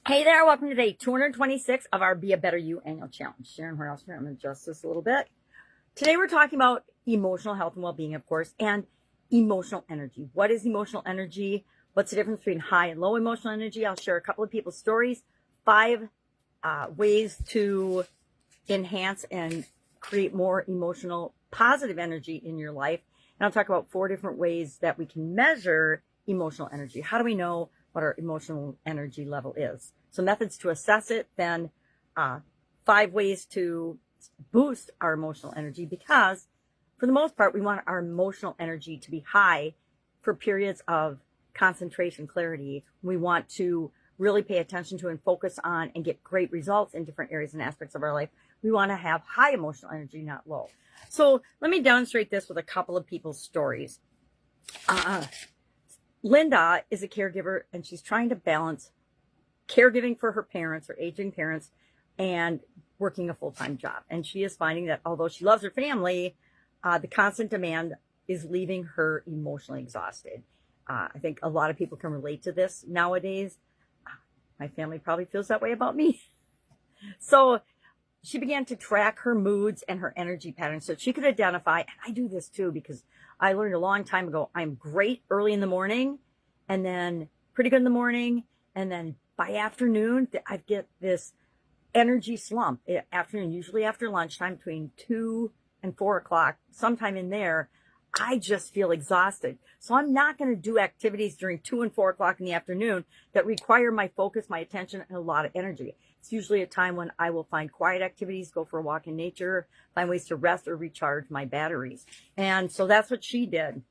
Hey there, welcome to day 226 of our Be a Better You annual challenge. Sharon Horne-Ellstrom, I'm going to adjust this a little bit. Today we're talking about emotional health and well-being, of course, and emotional energy. What is emotional energy? What's the difference between high and low emotional energy? I'll share a couple of people's stories, 5 ways to enhance and create more emotional positive energy in your life. And I'll talk about 4 different ways that we can measure emotional energy. How do we know what our emotional energy level is? So methods to assess it, then 5 ways to boost our emotional energy, because for the most part, we want our emotional energy to be high for periods of concentration, clarity. We want to really pay attention to and focus on and get great results in different areas and aspects of our life. We want to have high emotional energy, not low. So let me demonstrate this with a couple of people's stories. Linda is a caregiver, and she's trying to balance caregiving for her parents, her aging parents, and working a full-time job. And she is finding that although she loves her family, the constant demand is leaving her emotionally exhausted. I think a lot of people can relate to this nowadays. My family probably feels that way about me. So she began to track her moods and her energy patterns so she could identify, and I do this too because I learned a long time ago, I'm great early in the morning and then pretty good in the morning. And then by afternoon, I get this energy slump. Afternoon, usually after lunchtime, between 2 and 4 o'clock, sometime in there, I just feel exhausted. So I'm not going to do activities during 2 and 4 o'clock in the afternoon that require my focus, my attention, and a lot of energy. It's usually a time when I will find quiet activities, go for a walk in nature, find ways to rest or recharge my batteries. And so that's what she did.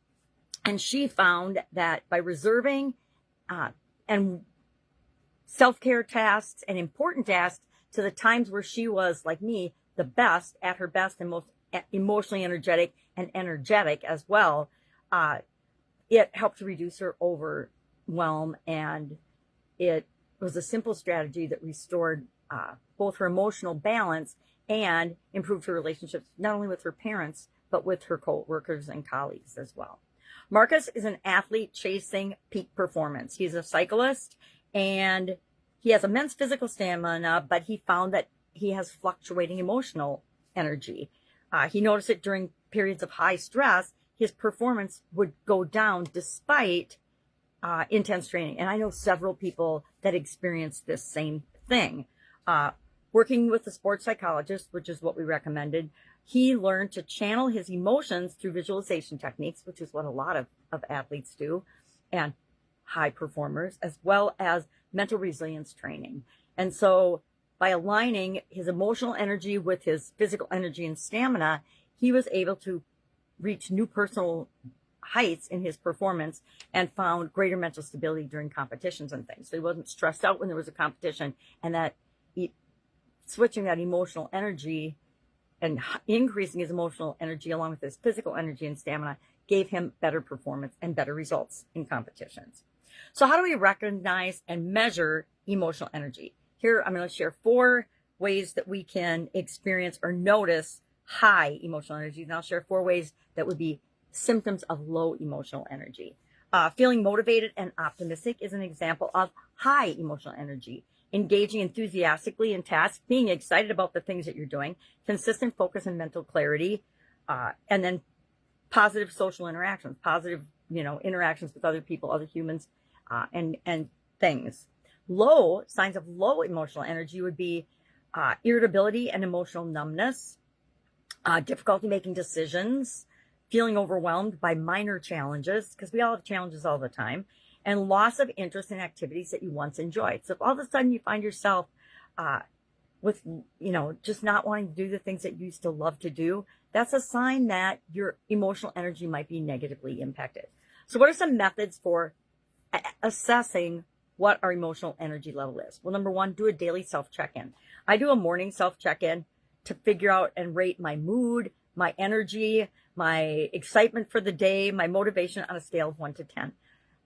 And she found that by reserving and self-care tasks and important tasks to the times where she was, like me, the best, at her best and most emotionally energetic and energetic as well, it helped to reduce her overwhelm, and it was a simple strategy that restored both her emotional balance and improved her relationships, not only with her parents, but with her co-workers and colleagues as well. Marcus is an athlete chasing peak performance. He's a cyclist, and he has immense physical stamina, but he found that he has fluctuating emotional energy. He noticed it during periods of high stress, his performance would go down despite intense training. And I know several people that experience this same thing. Working with a sports psychologist, which is what we recommended, he learned to channel his emotions through visualization techniques, which is what a lot of athletes do, and high performers, as well as mental resilience training. And so by aligning his emotional energy with his physical energy and stamina, he was able to reach new personal heights in his performance and found greater mental stability during competitions and things. So he wasn't stressed out when there was a competition, and that switching that emotional energy and increasing his emotional energy along with his physical energy and stamina gave him better performance and better results in competitions. So how do we recognize and measure emotional energy? Here, I'm going to share 4 ways that we can experience or notice high emotional energy. And I'll share 4 ways that would be symptoms of low emotional energy. Feeling motivated and optimistic is an example of high emotional energy. Engaging enthusiastically in tasks, being excited about the things that you're doing, consistent focus and mental clarity, and then positive social interactions, positive, interactions with other people, other humans, and things. Low signs of low emotional energy would be irritability and emotional numbness, difficulty making decisions, feeling overwhelmed by minor challenges, because we all have challenges all the time, and loss of interest in activities that you once enjoyed. So if all of a sudden you find yourself with, just not wanting to do the things that you used to love to do, that's a sign that your emotional energy might be negatively impacted. So what are some methods for assessing what our emotional energy level is? Well, number 1, do a daily self-check-in. I do a morning self-check-in to figure out and rate my mood, my energy, my excitement for the day, my motivation on a scale of 1 to 10.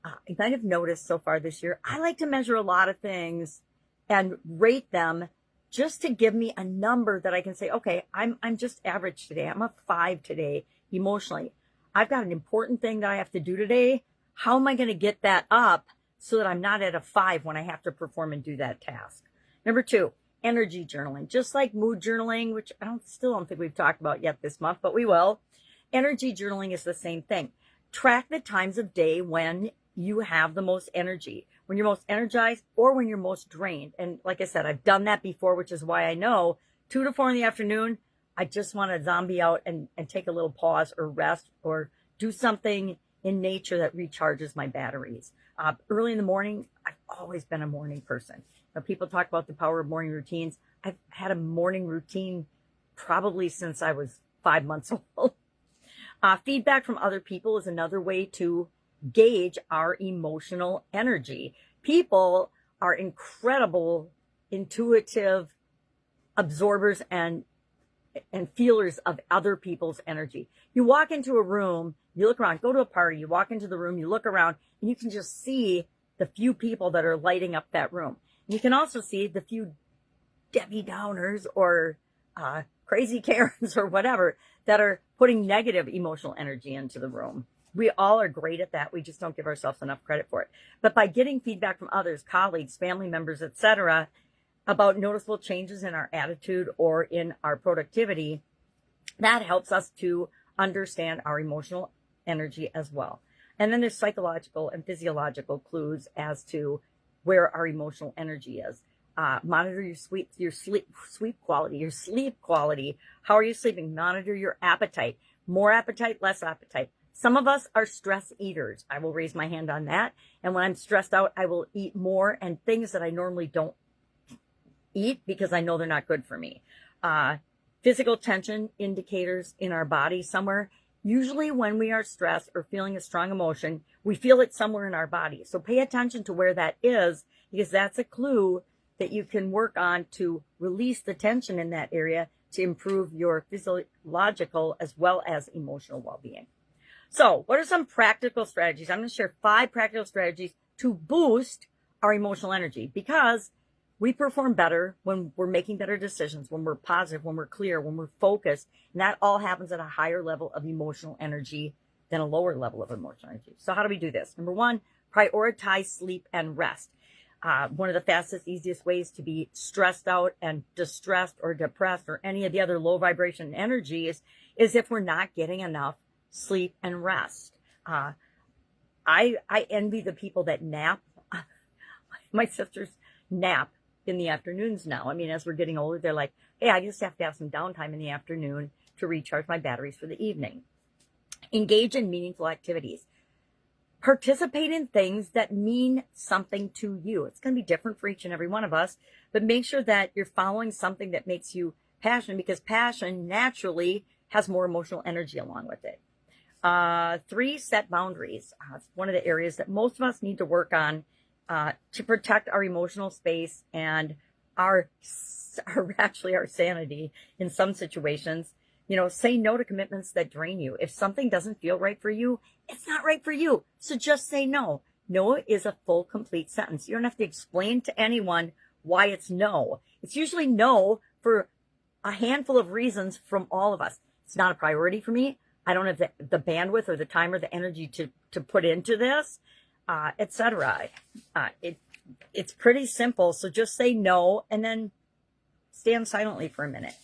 I might have noticed so far this year, I like to measure a lot of things and rate them just to give me a number that I can say, okay, I'm just average today. I'm a 5 today emotionally. I've got an important thing that I have to do today. How am I going to get that up so that I'm not at a 5 when I have to perform and do that task. Number 2, energy journaling. Just like mood journaling, which still don't think we've talked about yet this month, but we will. Energy journaling is the same thing. Track the times of day when you have the most energy, when you're most energized or when you're most drained. And like I said, I've done that before, which is why I know 2 to 4 in the afternoon, I just want to zombie out and take a little pause or rest or do something in nature that recharges my batteries. Early in the morning, I've always been a morning person. When people talk about the power of morning routines, I've had a morning routine probably since I was 5 months old. Feedback from other people is another way to gauge our emotional energy. People are incredible, intuitive absorbers and feelers of other people's energy. You walk into a room, you look around, go to a party, you walk into the room, you look around, and you can just see the few people that are lighting up that room. You can also see the few Debbie Downers or crazy Karens or whatever that are putting negative emotional energy into the room. We all are great at that. We just don't give ourselves enough credit for it. But by getting feedback from others, colleagues, family members, etc., about noticeable changes in our attitude or in our productivity, that helps us to understand our emotional energy as well. And then there's psychological and physiological clues as to where our emotional energy is. Monitor your sleep quality. How are you sleeping? Monitor your appetite. More appetite, less appetite. Some of us are stress eaters. I will raise my hand on that. And when I'm stressed out, I will eat more and things that I normally don't eat because I know they're not good for me. Physical tension indicators in our body somewhere. Usually when we are stressed or feeling a strong emotion, we feel it somewhere in our body. So pay attention to where that is, because that's a clue that you can work on to release the tension in that area to improve your physiological as well as emotional well-being. So what are some practical strategies? I'm going to share 5 practical strategies to boost our emotional energy, because we perform better when we're making better decisions, when we're positive, when we're clear, when we're focused. And that all happens at a higher level of emotional energy than a lower level of emotional energy. So how do we do this? Number 1, prioritize sleep and rest. One of the fastest, easiest ways to be stressed out and distressed or depressed or any of the other low vibration energies is if we're not getting enough sleep and rest. I envy the people that nap. My sisters nap in the afternoons now. I mean, as we're getting older, they're like, hey, I just have to have some downtime in the afternoon to recharge my batteries for the evening. Engage in meaningful activities. Participate in things that mean something to you. It's going to be different for each and every one of us, but make sure that you're following something that makes you passionate, because passion naturally has more emotional energy along with it. 3, set boundaries. It's one of the areas that most of us need to work on to protect our emotional space and our sanity in some situations. Say no to commitments that drain you. If something doesn't feel right for you, it's not right for you. So just say no. No is a full, complete sentence. You don't have to explain to anyone why it's no. It's usually no for a handful of reasons from all of us. It's not a priority for me. I don't have the bandwidth or the time or the energy to put into this, etc. It's pretty simple. So just say no and then stand silently for a minute.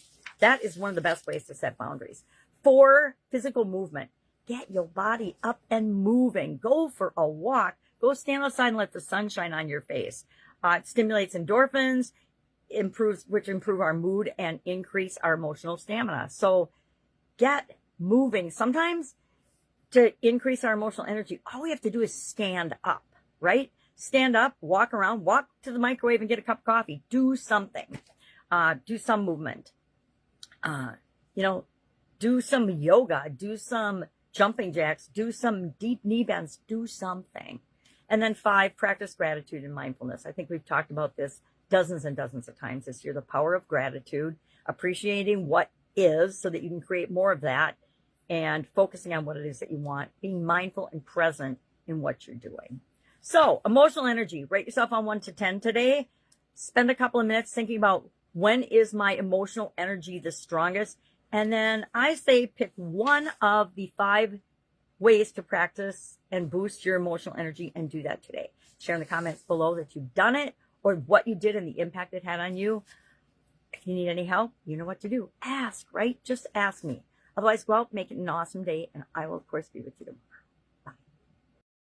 That is one of the best ways to set boundaries. 4, physical movement. Get your body up and moving. Go for a walk. Go stand outside and let the sun shine on your face. It stimulates endorphins, which improve our mood and increase our emotional stamina. So get moving. Sometimes to increase our emotional energy, all we have to do is stand up, right? Stand up, walk around, walk to the microwave and get a cup of coffee. Do something. Do some movement. Do some yoga, do some jumping jacks, do some deep knee bends, do something. And then 5, practice gratitude and mindfulness. I think we've talked about this dozens and dozens of times this year. The power of gratitude, appreciating what is so that you can create more of that, and focusing on what it is that you want, being mindful and present in what you're doing. So emotional energy, rate yourself on 1 to 10 today. Spend a couple of minutes thinking about, when is my emotional energy the strongest? And then I say pick one of the 5 ways to practice and boost your emotional energy and do that today. share in the comments below that you've done it or what you did and the impact it had on you. If you need any help, you know what to do. Ask, right? Just ask me. Otherwise, go out, make it an awesome day, and I will, of course, be with you tomorrow.